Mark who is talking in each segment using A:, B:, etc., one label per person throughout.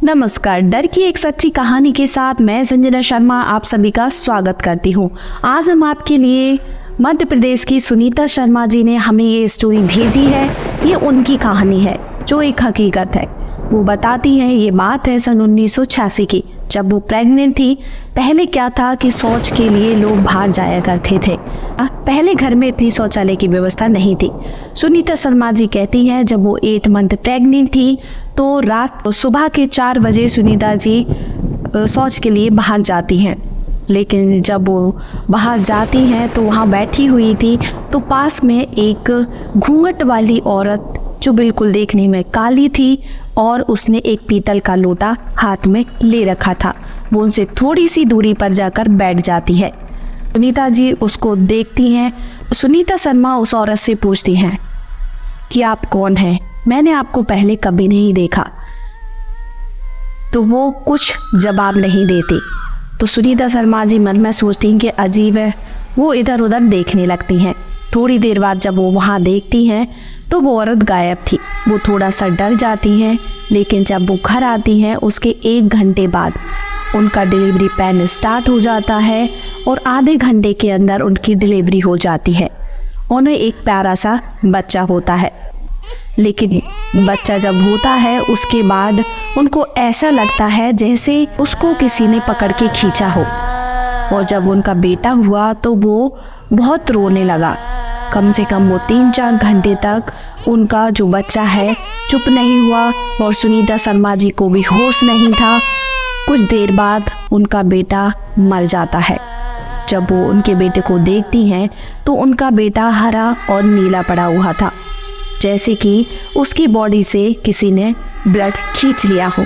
A: नमस्कार। डर की एक सच्ची कहानी के साथ मैं संजना शर्मा आप सभी का स्वागत करती हूँ। आज हम आपके लिए मध्य प्रदेश की सुनीता शर्मा जी ने हमें ये स्टोरी भेजी है। ये उनकी कहानी है जो एक हकीकत है। वो बताती हैं, ये बात है सन 1986 की, जब वो प्रेग्नेंट थी। पहले क्या था कि शौच के लिए लोग बाहर जाया करते थे। पहले घर में इतनी शौचालय की व्यवस्था नहीं थी। सुनीता शर्मा जी कहती हैं, जब वो 8 मंथ प्रेग्नेंट थी तो सुबह के 4 बजे सुनीता जी शौच के लिए बाहर जाती हैं। लेकिन जब वो बाहर जाती हैं तो वहाँ बैठी हुई थी तो पास में एक घूंघट वाली औरत जो बिल्कुल देखने में काली थी और उसने एक पीतल का लोटा हाथ में ले रखा था, वो उनसे थोड़ी सी दूरी पर जाकर बैठ जाती है। सुनीता जी उसको देखती हैं। सुनीता शर्मा उस औरत से पूछती हैं कि आप कौन हैं, मैंने आपको पहले कभी नहीं देखा। तो वो कुछ जवाब नहीं देती। तो सुनीता शर्मा जी मन में सोचती हैं कि अजीब है। वो इधर उधर देखने लगती हैं। थोड़ी देर बाद जब वो वहाँ देखती हैं तो वो औरत गायब थी। वो थोड़ा सा डर जाती हैं, लेकिन जब वो घर आती हैं उसके 1 घंटे बाद उनका डिलीवरी पेन स्टार्ट हो जाता है और आधे घंटे के अंदर उनकी डिलीवरी हो जाती है। उन्हें एक प्यारा सा बच्चा होता है। लेकिन बच्चा जब होता है उसके बाद उनको ऐसा लगता है जैसे उसको किसी ने पकड़ के खींचा हो। और जब उनका बेटा हुआ तो वो बहुत रोने लगा। कम से कम वो 3-4 घंटे तक उनका जो बच्चा है चुप नहीं हुआ और सुनीता शर्मा जी को भी होश नहीं था। कुछ देर बाद उनका बेटा मर जाता है। जब वो उनके बेटे को देखती हैं तो उनका बेटा हरा और नीला पड़ा हुआ था, जैसे कि उसकी बॉडी से किसी ने ब्लड खींच लिया हो।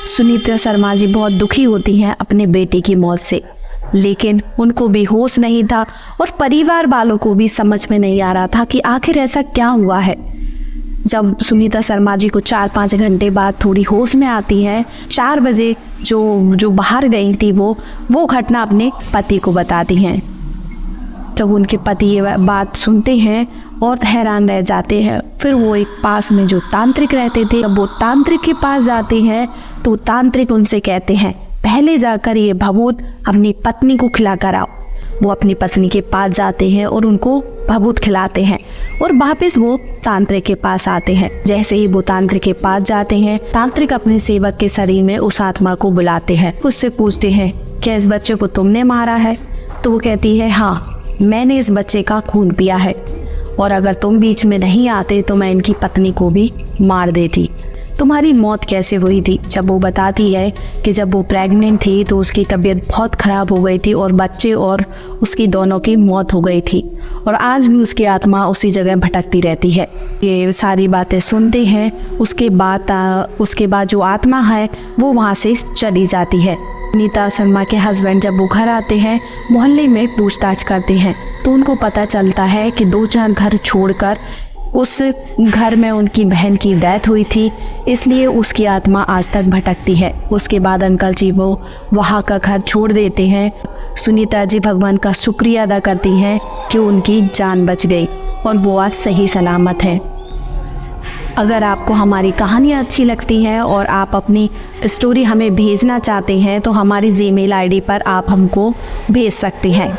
A: सुनीता शर्मा जी बहुत दुखी होती हैं अपने बेटे की मौत से, लेकिन उनको भी होश नहीं था और परिवार वालों को भी समझ में नहीं आ रहा था कि आखिर ऐसा क्या हुआ है। जब सुनीता शर्मा जी को 4-5 घंटे बाद थोड़ी होश में आती है, 4 बजे जो बाहर गई थी वो घटना अपने पति को बताती हैं। जब उनके पति ये बात सुनते हैं और हैरान रह जाते हैं। फिर वो एक पास में जो तांत्रिक रहते थे, जब वो तांत्रिक के पास जाते हैं तो तांत्रिक उनसे कहते हैं, पहले जाकर ये भभूत अपनी पत्नी को खिला कर आओ। वो अपनी पत्नी के पास जाते हैं और उनको भभूत खिलाते हैं और वापस वो तांत्रिक के पास आते हैं। जैसे ही वो तांत्रिक के पास जाते हैं, तांत्रिक अपने सेवक के शरीर में उस आत्मा को बुलाते हैं। उससे पूछते हैं, क्या इस बच्चे को तुमने मारा है? तो वो कहती है, हाँ, मैंने इस बच्चे का खून पिया है और अगर तुम बीच में नहीं आते तो मैं इनकी पत्नी को भी मार देती। तुम्हारी मौत कैसे हुई थी? जब वो बताती है कि जब वो प्रेग्नेंट थी तो उसकी तबीयत बहुत ख़राब हो गई थी और बच्चे और उसकी दोनों की मौत हो गई थी और आज भी उसकी आत्मा उसी जगह भटकती रहती है। ये सारी बातें सुनते हैं। उसके बाद जो आत्मा है वो वहाँ से चली जाती है। सुनीता शर्मा के हस्बैंड जब वो घर आते हैं, मोहल्ले में पूछताछ करते हैं तो उनको पता चलता है कि 2-4 घर छोड़कर उस घर में उनकी बहन की डेथ हुई थी, इसलिए उसकी आत्मा आज तक भटकती है। उसके बाद अंकल जी वो वहाँ का घर छोड़ देते हैं। सुनीता जी भगवान का शुक्रिया अदा करती हैं कि उनकी जान बच गई और वो आज सही सलामत है। अगर आपको हमारी कहानियाँ अच्छी लगती हैं और आप अपनी स्टोरी हमें भेजना चाहते हैं तो हमारी जीमेल आईडी पर आप हमको भेज सकते हैं।